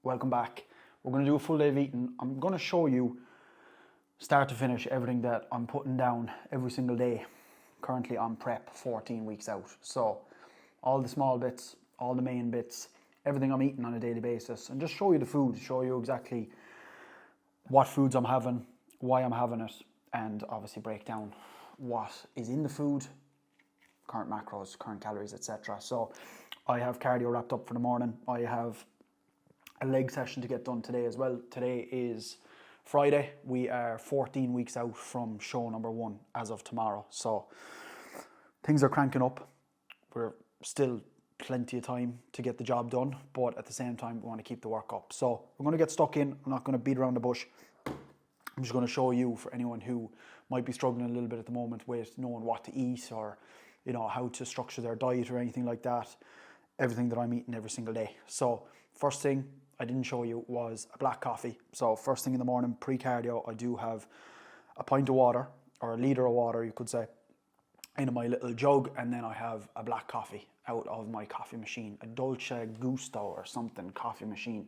Welcome back. We're going to do a full day of eating. I'm going to show you start to finish everything that I'm putting down every single day. Currently on prep 14 weeks out. So all the small bits, all the main bits, everything I'm eating on a daily basis, and just show you the food, show you exactly what foods I'm having, why I'm having it, and obviously break down what is in the food, current macros, current calories, etc. So I have cardio wrapped up for the morning. I have a leg session to get done today as well. Today is Friday. We are 14 weeks out from show number 1 as of tomorrow. So things are cranking up. We're still plenty of time to get the job done, but at the same time we want to keep the work up. So we're going to get stuck in. I'm not going to beat around the bush. I'm just going to show you, for anyone who might be struggling a little bit at the moment with knowing what to eat, or how to structure their diet or anything like that, everything that I'm eating every single day. So first thing I didn't show you was a black coffee. So first thing in the morning, pre-cardio, I do have a pint of water, or a litre of water you could say, in my little jug, and then I have a black coffee out of my coffee machine, a Dolce Gusto or something coffee machine.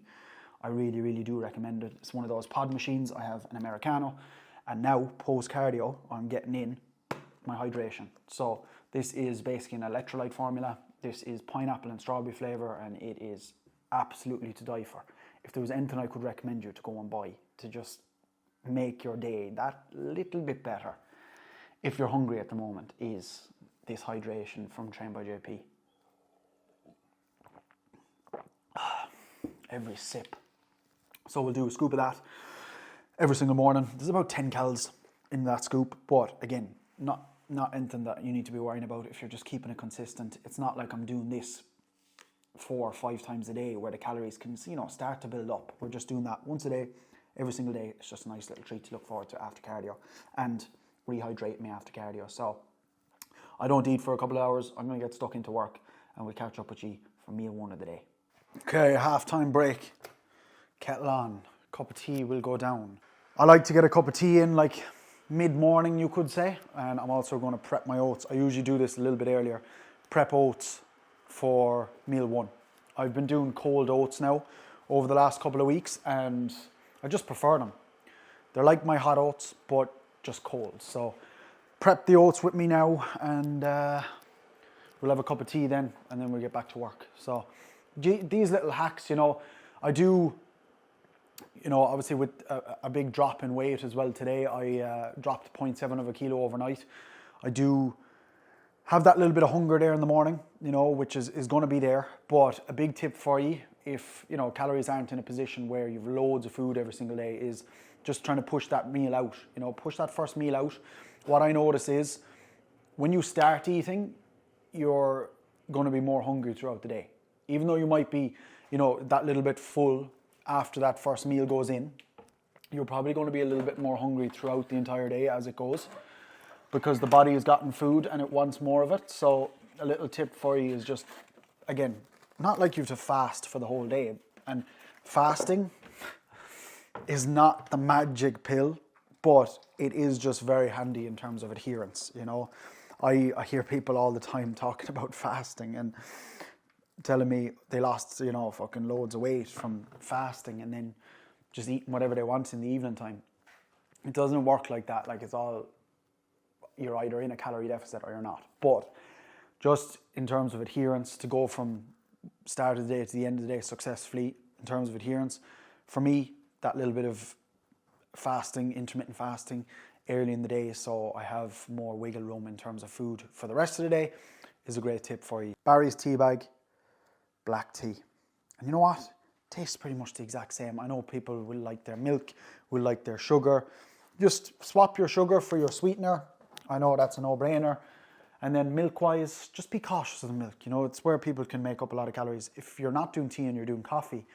I really, really do recommend it. It's one of those pod machines. I have an Americano, and now post-cardio, I'm getting in my hydration. So this is basically an electrolyte formula. This is pineapple and strawberry flavour, and it is absolutely to die for. If there was anything I could recommend you to go and buy to just make your day that little bit better, if you're hungry at the moment, is this hydration from Train by JP. Every sip. So we'll do a scoop of that every single morning. There's about 10 calories in that scoop, but again, not anything that you need to be worrying about if you're just keeping it consistent. It's not like I'm doing this 4 or 5 times a day where the calories can start to build up. We're just doing that once a day, every single day. It's just a nice little treat to look forward to after cardio, and rehydrate me after cardio. So I don't eat for a couple of hours. I'm going to get stuck into work, and we'll catch up with you for meal 1 of the day. Okay, half-time break. Kettle on. Cup of tea will go down. I like to get a cup of tea in like mid-morning, you could say, and I'm also going to prep my oats. I usually do this a little bit earlier. Prep oats for meal 1. I've been doing cold oats now over the last couple of weeks, and I just prefer them. They're like my hot oats, but just cold. So prep the oats with me now, and we'll have a cup of tea then, and then we'll get back to work. So these little hacks, I do, obviously with a big drop in weight as well today. I dropped 0.7 of a kilo overnight. I do have that little bit of hunger there in the morning, which is going to be there. But a big tip for you, if calories aren't in a position where you've loads of food every single day, is just trying to push that meal out. Push that first meal out. What I notice is when you start eating, you're going to be more hungry throughout the day. Even though you might be, that little bit full after that first meal goes in, you're probably going to be a little bit more hungry throughout the entire day as it goes, because the body has gotten food and it wants more of it. So a little tip for you is just, again, not like you have to fast for the whole day. And fasting is not the magic pill, but it is just very handy in terms of adherence. I hear people all the time talking about fasting and telling me they lost, fucking loads of weight from fasting and then just eating whatever they want in the evening time. It doesn't work like that. Like, it's all, you're either in a calorie deficit or you're not. But just in terms of adherence, to go from start of the day to the end of the day successfully in terms of adherence, for me, that little bit of fasting, intermittent fasting early in the day, so I have more wiggle room in terms of food for the rest of the day, is a great tip for you. Barry's tea bag, black tea. And you know what? Tastes pretty much the exact same. I know people will like their milk, will like their sugar. Just swap your sugar for your sweetener. I know that's a no-brainer. And then milk-wise, just be cautious of the milk. It's where people can make up a lot of calories. If you're not doing tea and you're doing coffee,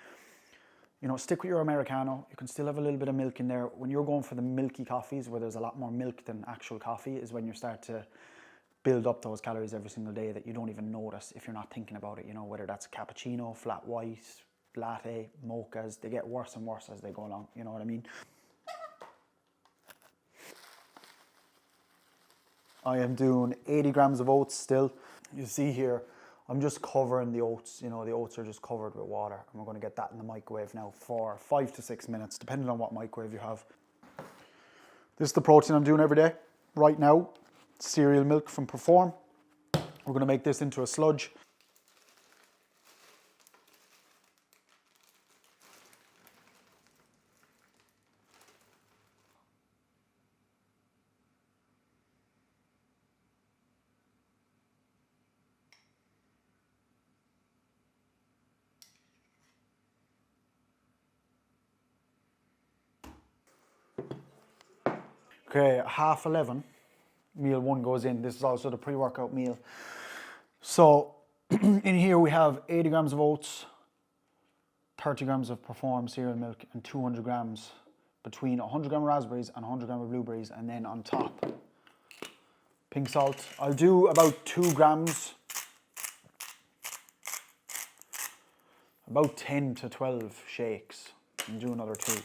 stick with your Americano. You can still have a little bit of milk in there. When you're going for the milky coffees, where there's a lot more milk than actual coffee, is when you start to build up those calories every single day that you don't even notice if you're not thinking about it. Whether that's a cappuccino, flat white, latte, mochas, they get worse and worse as they go along. You know what I mean? I am doing 80 grams of oats still. You see here, I'm just covering the oats. You know, the oats are just covered with water, and we're going to get that in the microwave now for 5 to 6 minutes, depending on what microwave you have. This is the protein I'm doing every day. Right now, cereal milk from Perform. We're going to make this into a sludge. Okay, 11:30, meal 1 goes in. This is also the pre-workout meal. So in here we have 80 grams of oats, 30 grams of Perform cereal milk, and 200 grams, between 100 gram of raspberries and 100 gram of blueberries, and then on top, pink salt. I'll do about 2 grams, about 10 to 12 shakes, and do another 2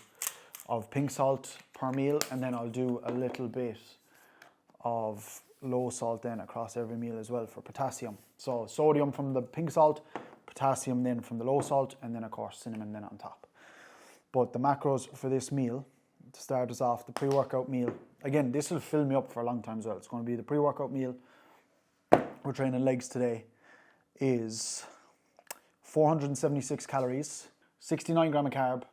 of pink salt per meal, and then I'll do a little bit of low salt then across every meal as well for potassium. So sodium from the pink salt, potassium then from the low salt, and then of course cinnamon then on top. But the macros for this meal, to start us off, the pre-workout meal, again, this will fill me up for a long time as well. It's going to be the pre-workout meal. We're training legs today, is 476 calories, 69 gram of carb,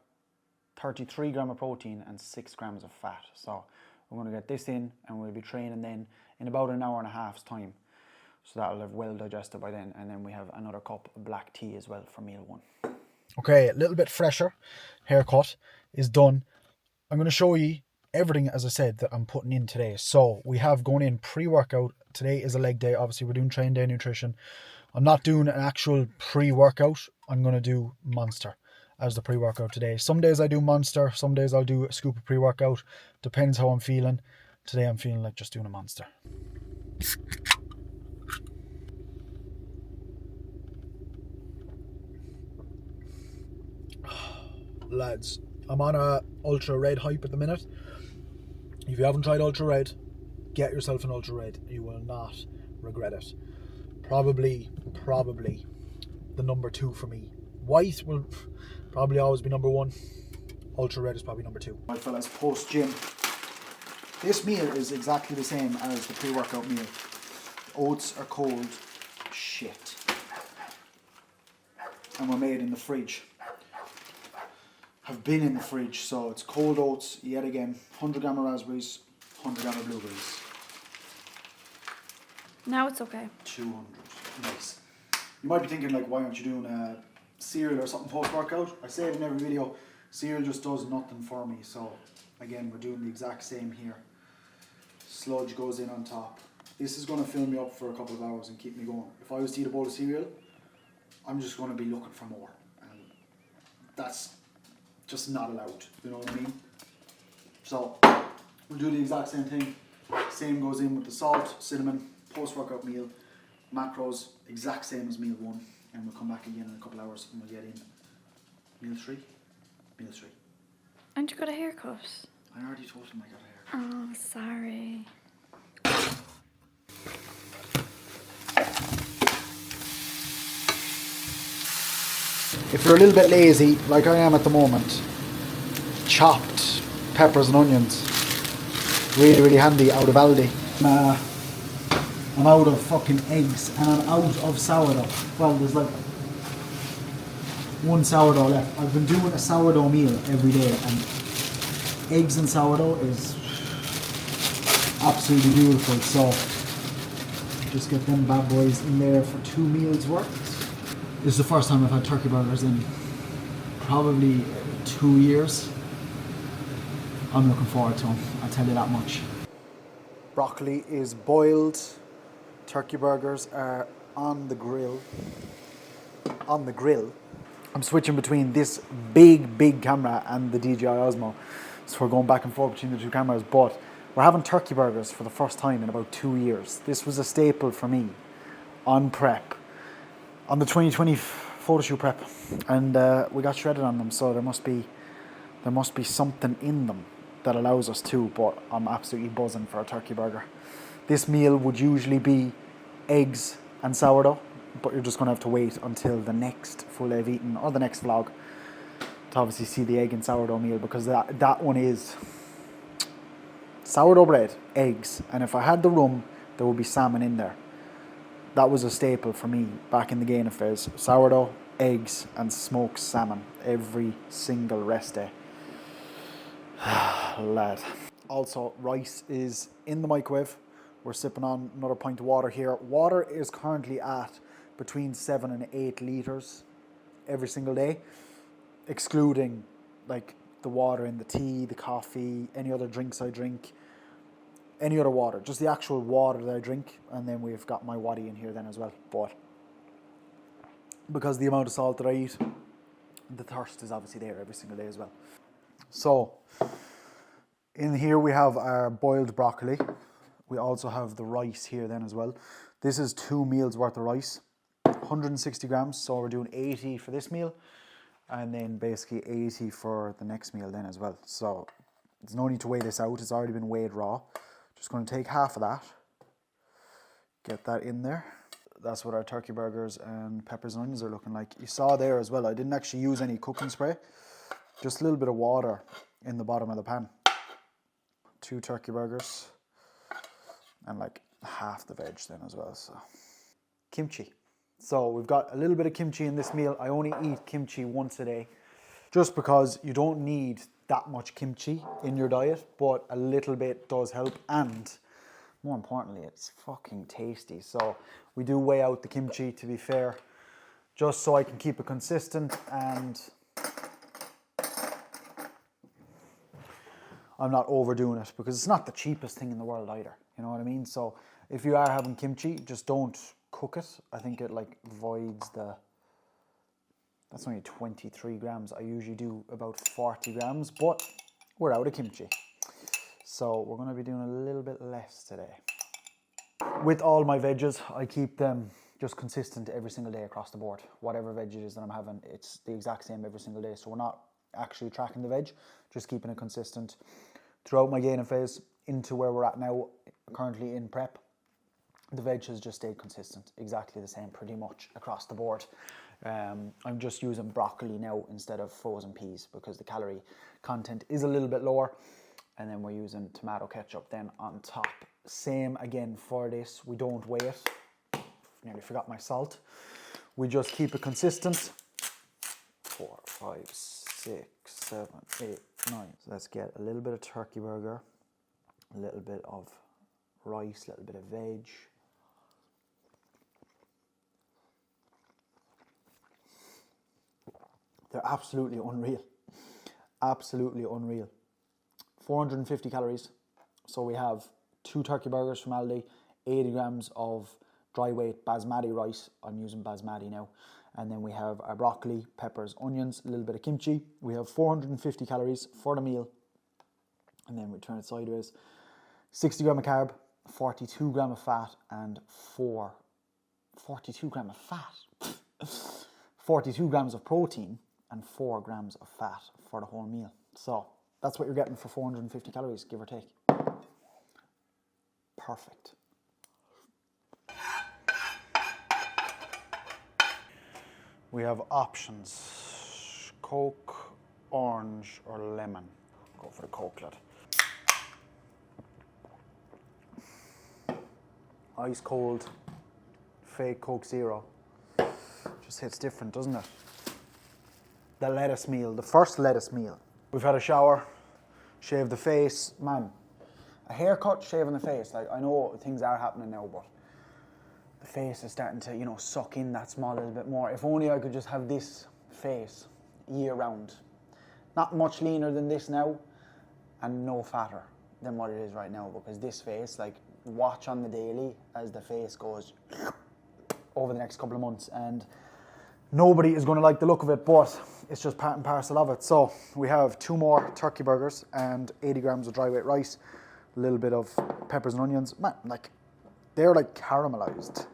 33 gram of protein, and 6 grams of fat. So we're going to get this in, and we'll be training then in about an hour and a half's time. So that'll have well digested by then, and then we have another cup of black tea as well for meal 1. Okay, a little bit fresher haircut is done. I'm going to show you everything, as I said, that I'm putting in today. So we have going in pre-workout. Today is a leg day. Obviously, we're doing train day nutrition. I'm not doing an actual pre-workout. I'm going to do Monster as the pre-workout today. Some days I do Monster. Some days I'll do a scoop of pre-workout. Depends how I'm feeling. Today I'm feeling like just doing a Monster. Lads, I'm on a Ultra Red hype at the minute. If you haven't tried Ultra Red, get yourself an Ultra Red. You will not regret it. Probably the number 2 for me. White will probably always be number 1. Ultra Red is probably number 2. Right fellas, post gym. This meal is exactly the same as the pre-workout meal. Oats are cold shit. And were made in the fridge. Have been in the fridge, so it's cold oats yet again. 100 gram of raspberries, 100 gram of blueberries. Now it's okay. 200. Nice. You might be thinking, like, why aren't you doing a cereal or something post-workout? I say it in every video, cereal just does nothing for me. So again, we're doing the exact same here. Sludge goes in on top. This is going to fill me up for a couple of hours and keep me going. If I was to eat a bowl of cereal, I'm just going to be looking for more, and that's just not allowed, you know what I mean? So we'll do the exact same thing. Same goes in with the salt, cinnamon, post-workout meal, macros, exact same as meal 1, and we'll come back again in a couple of hours and we'll get in meal 3. Meal 3. And you got a haircut? I already told him I got a haircut. Oh, sorry. If you're a little bit lazy, like I am at the moment, chopped peppers and onions, really handy out of Aldi. I'm out of fucking eggs and I'm out of sourdough. Well, there's like 1 sourdough left. I've been doing a sourdough meal every day, and eggs and sourdough is absolutely beautiful. So just get them bad boys in there for 2 meals worth. This is the first time I've had turkey burgers in probably 2 years. I'm looking forward to them, I'll tell you that much. Broccoli is boiled. Turkey burgers are on the grill. I'm switching between this big camera and the DJI Osmo. So we're going back and forth between the 2 cameras, but we're having turkey burgers for the first time in about 2 years. This was a staple for me on prep. On the 2020 photo shoot prep, and we got shredded on them, so there must be something in them that allows us to, but I'm absolutely buzzing for a turkey burger. This meal would usually be eggs and sourdough, but you're just going to have to wait until the next full day of eating or the next vlog to obviously see the egg and sourdough meal, because that one is sourdough bread, eggs, and if I had the rum, there would be salmon in there. That was a staple for me back in the Gain affairs. Sourdough, eggs, and smoked salmon every single rest day. Lad. Also, rice is in the microwave. We're sipping on another pint of water here. Water is currently at between 7 and 8 litres every single day, excluding like the water in the tea, the coffee, any other drinks I drink, any other water, just the actual water that I drink. And then we've got my waddy in here then as well. But because the amount of salt that I eat, the thirst is obviously there every single day as well. So in here we have our boiled broccoli. We also have the rice here then as well. This is 2 meals worth of rice, 160 grams. So we're doing 80 for this meal, and then basically 80 for the next meal then as well. So there's no need to weigh this out. It's already been weighed raw. Just going to take half of that, get that in there. That's what our turkey burgers and peppers and onions are looking like. You saw there as well, I didn't actually use any cooking spray. Just a little bit of water in the bottom of the pan. 2 turkey burgers and like half the veg then as well. So kimchi. So we've got a little bit of kimchi in this meal. I only eat kimchi once a day, just because you don't need that much kimchi in your diet, but a little bit does help, and more importantly, it's fucking tasty. So we do weigh out the kimchi, to be fair, just so I can keep it consistent, and I'm not overdoing it, because it's not the cheapest thing in the world either. You know what I mean? So if you are having kimchi, just don't cook it. I think it like voids the... That's only 23 grams. I usually do about 40 grams, but we're out of kimchi. So we're going to be doing a little bit less today. With all my veggies, I keep them just consistent every single day across the board. Whatever veg it is that I'm having, it's the exact same every single day. So we're not actually tracking the veg, just keeping it consistent throughout my gaining phase into where we're at now, currently in prep. The veg has just stayed consistent, exactly the same pretty much across the board. I'm just using broccoli now instead of frozen peas, because the calorie content is a little bit lower. And then we're using tomato ketchup then on top. Same again for this, we don't weigh it. Nearly forgot my salt. We just keep it consistent. 4, 5, 6, 7, 8, 9. So let's get a little bit of turkey burger, a little bit of rice, a little bit of veg. They're absolutely unreal. Absolutely unreal. 450 calories. So we have 2 turkey burgers from Aldi, 80 grams of dry weight basmati rice. I'm using basmati now. And then we have our broccoli, peppers, onions, a little bit of kimchi. We have 450 calories for the meal. And then we turn it sideways. 60 gram of carb, 42 gram of fat, and 42 gram of fat. 42 grams of protein and 4 grams of fat for the whole meal. So that's what you're getting for 450 calories, give or take. Perfect. We have options: Coke, orange, or lemon. Go for the Coke, lad. Ice cold, fake Coke Zero. Just hits different, doesn't it? The lettuce meal, the first lettuce meal. We've had a shower, shaved the face. Man, a haircut, shaving the face. Like, I know things are happening now, but the face is starting to, you know, suck in that small little bit more. If only I could just have this face year round. Not much leaner than this now, and no fatter than what it is right now, because this face, like, watch on the daily as the face goes over the next couple of months, and nobody is going to like the look of it, but it's just part and parcel of it. So we have 2 more turkey burgers and 80 grams of dry weight rice, a little bit of peppers and onions. Man, like, they're like caramelized.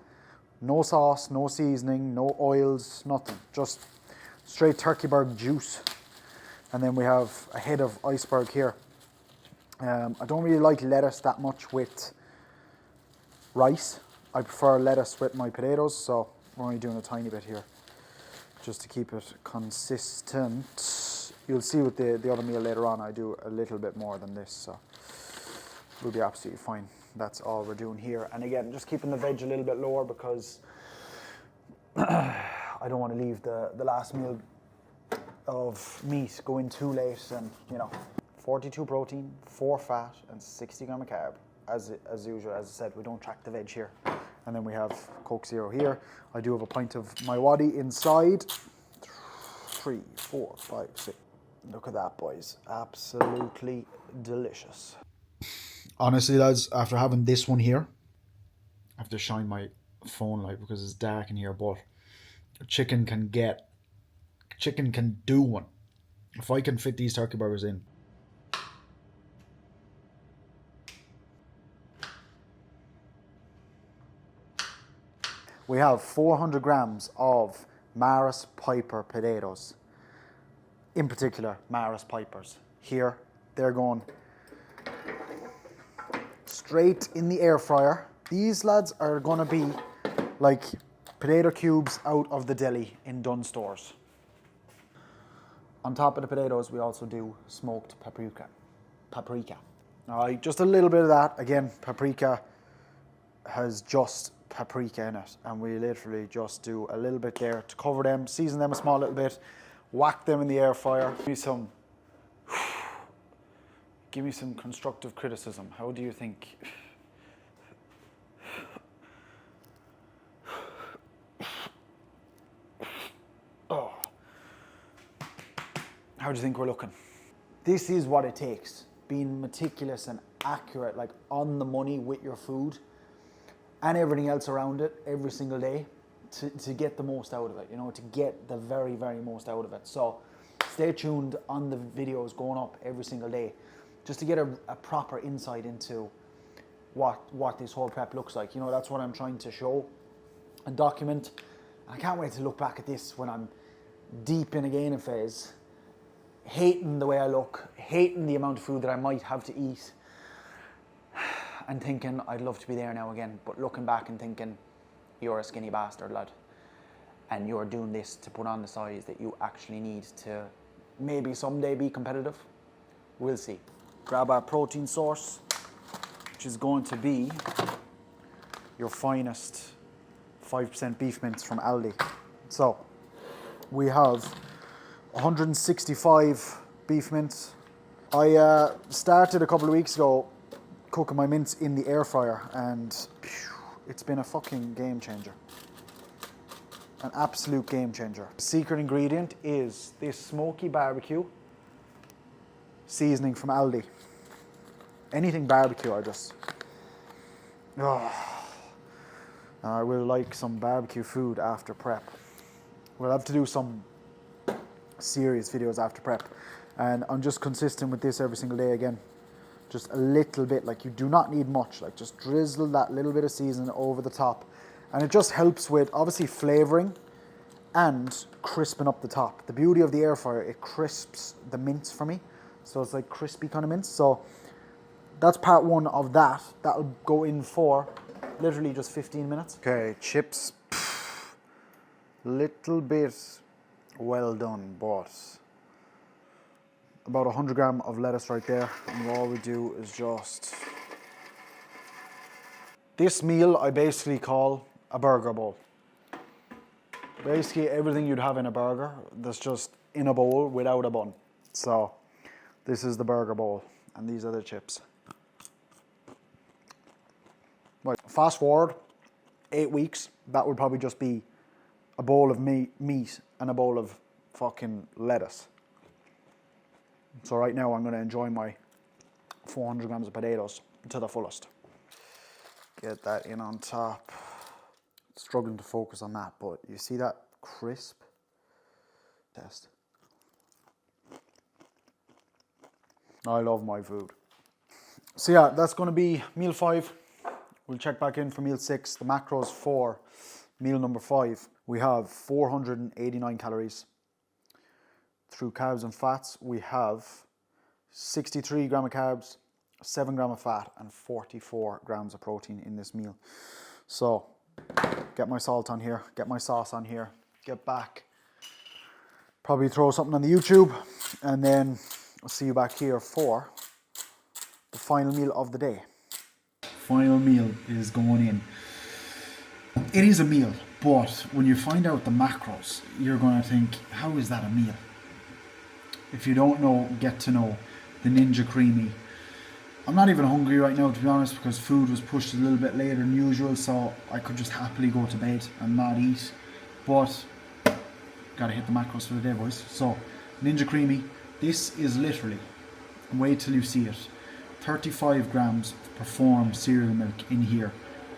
No sauce, no seasoning, no oils, nothing. Just straight turkey burger juice. And then we have a head of iceberg here. I don't really like lettuce that much with rice. I prefer lettuce with my potatoes, so We're only doing a tiny bit here, just to keep it consistent. You'll see with the other meal later on, I do a little bit more than this, so we'll be absolutely fine. That's all we're doing here. And again, just keeping the veg a little bit lower because I don't want to leave the last meal of meat go in too late. And 42 protein, 4 fat, and 60 gram of carb. As usual, as I said, we don't track the veg here. And then we have Coke Zero here. I do have a pint of my waddy inside. 3, 4, 5, 6. Look at that, boys. Absolutely delicious. Honestly, lads, after having this one here, I have to shine my phone light because it's dark in here, but chicken can do one. If I can fit these turkey burgers in. We have 400 grams of Maris Piper potatoes. In particular, Maris Pipers. Here, they're going straight in the air fryer. These lads are going to be like potato cubes out of the deli in Dunn stores. On top of the potatoes, we also do smoked paprika. All right, just a little bit of that. Again, paprika has just paprika in it, and we literally just do a little bit there to cover them, season them a small little bit, whack them in the air fryer. Give me some constructive criticism. How do you think? Oh. How do you think we're looking? This is what it takes. Being meticulous and accurate, like on the money with your food and everything else around it every single day to get the most out of it, to get the very, very most out of it. So stay tuned on the videos going up every single day just to get a proper insight into what this whole prep looks like. That's what I'm trying to show and document. I can't wait to look back at this when I'm deep in a gaining phase, hating the way I look, hating the amount of food that I might have to eat, and thinking I'd love to be there now again, but looking back and thinking you're a skinny bastard, lad, and you're doing this to put on the size that you actually need to maybe someday be competitive. We'll see. Grab our protein source, which is going to be your finest 5% beef mince from Aldi. So we have 165 beef mince. I started a couple of weeks ago cooking my mince in the air fryer, and it's been a fucking game changer. An absolute game changer. The secret ingredient is this smoky barbecue seasoning from Aldi. Anything barbecue, I will like some barbecue food after prep. We'll have to do some serious videos after prep, and I'm just consistent with this every single day again. Just a little bit, like you do not need much, like just drizzle that little bit of seasoning over the top, and it just helps with obviously flavoring and crisping up the top. The beauty of the air fryer, it crisps the mince for me, so it's like crispy kind of mince. So that's part one of that. That'll go in for literally just 15 minutes. Okay, chips, little bit well done, but about 100 gram of lettuce right there, and all we do is just... This meal I basically call a burger bowl. Basically everything you'd have in a burger that's just in a bowl without a bun. So this is the burger bowl, and these are the chips. Right, fast forward 8 weeks, that would probably just be a bowl of meat and a bowl of fucking lettuce. So right now I'm going to enjoy my 400 grams of potatoes to the fullest. Get that in on top. Struggling to focus on that, but you see that crisp? Test. I love my food. So yeah, that's going to be meal 5. We'll check back in for meal 6. The macros for meal number 5. We have 489 calories. Through carbs and fats, we have 63 gram of carbs, 7 gram of fat, and 44 grams of protein in this meal. So get my salt on here, get my sauce on here, get back. Probably throw something on the YouTube, and then I'll see you back here for the final meal of the day. Final meal is going in. It is a meal, but when you find out the macros, you're going to think, how is that a meal? If you don't know, get to know the Ninja Creamy. I'm not even hungry right now, to be honest, because food was pushed a little bit later than usual, so I could just happily go to bed and not eat. But gotta hit the macros for the day, boys. So, Ninja Creamy. This is literally, wait till you see it, 35 grams of performed cereal milk in here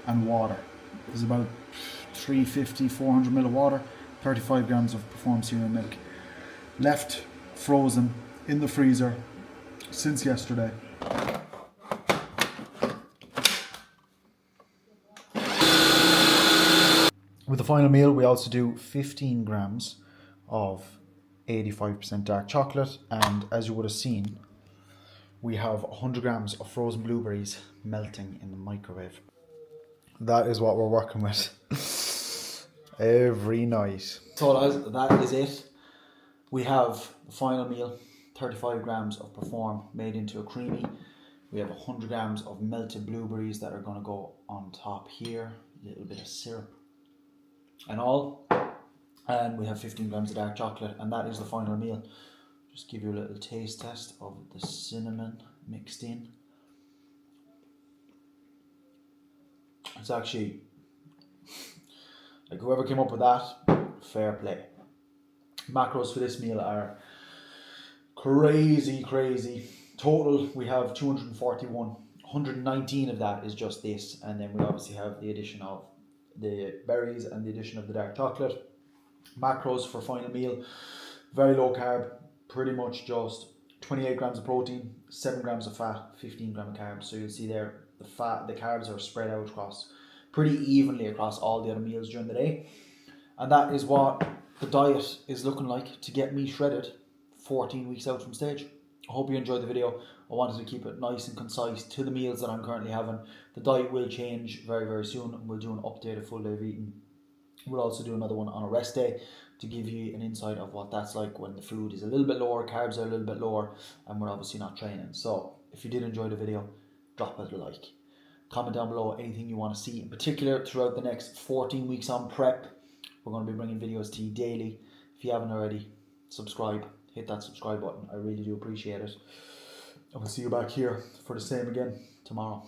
and water. There's about 350, 400 ml of water, 35 grams of performed cereal milk. Left frozen in the freezer since yesterday. With the final meal, we also do 15 grams of 85% dark chocolate, and as you would have seen, we have 100 grams of frozen blueberries melting in the microwave. That is what we're working with every night. So that is it. We have the final meal, 35 grams of Perform made into a creamy. We have 100 grams of melted blueberries that are going to go on top here. A little bit of syrup and all. And we have 15 grams of dark chocolate, and that is the final meal. Just give you a little taste test of the cinnamon mixed in. It's actually, like, whoever came up with that, fair play. Macros for this meal are crazy. Total, we have 241. 119 of that is just this, and then we obviously have the addition of the berries and the addition of the dark chocolate. Macros for final meal, very low carb, pretty much just 28 grams of protein, 7 grams of fat, 15 grams of carbs. So you'll see there, the carbs are spread out across pretty evenly across all the other meals during the day. And that is what the diet is looking like to get me shredded 14 weeks out from stage. I hope you enjoyed the video. I wanted to keep it nice and concise to the meals that I'm currently having. The diet will change very soon, and we'll do an updated full day of eating. We'll also do another one on a rest day to give you an insight of what that's like when the food is a little bit lower, carbs are a little bit lower, and we're obviously not training. So if you did enjoy the video, drop it a like. Comment down below anything you want to see in particular throughout the next 14 weeks on prep. We're going to be bringing videos to you daily. If you haven't already, subscribe. Hit that subscribe button. I really do appreciate it. And we'll see you back here for the same again tomorrow.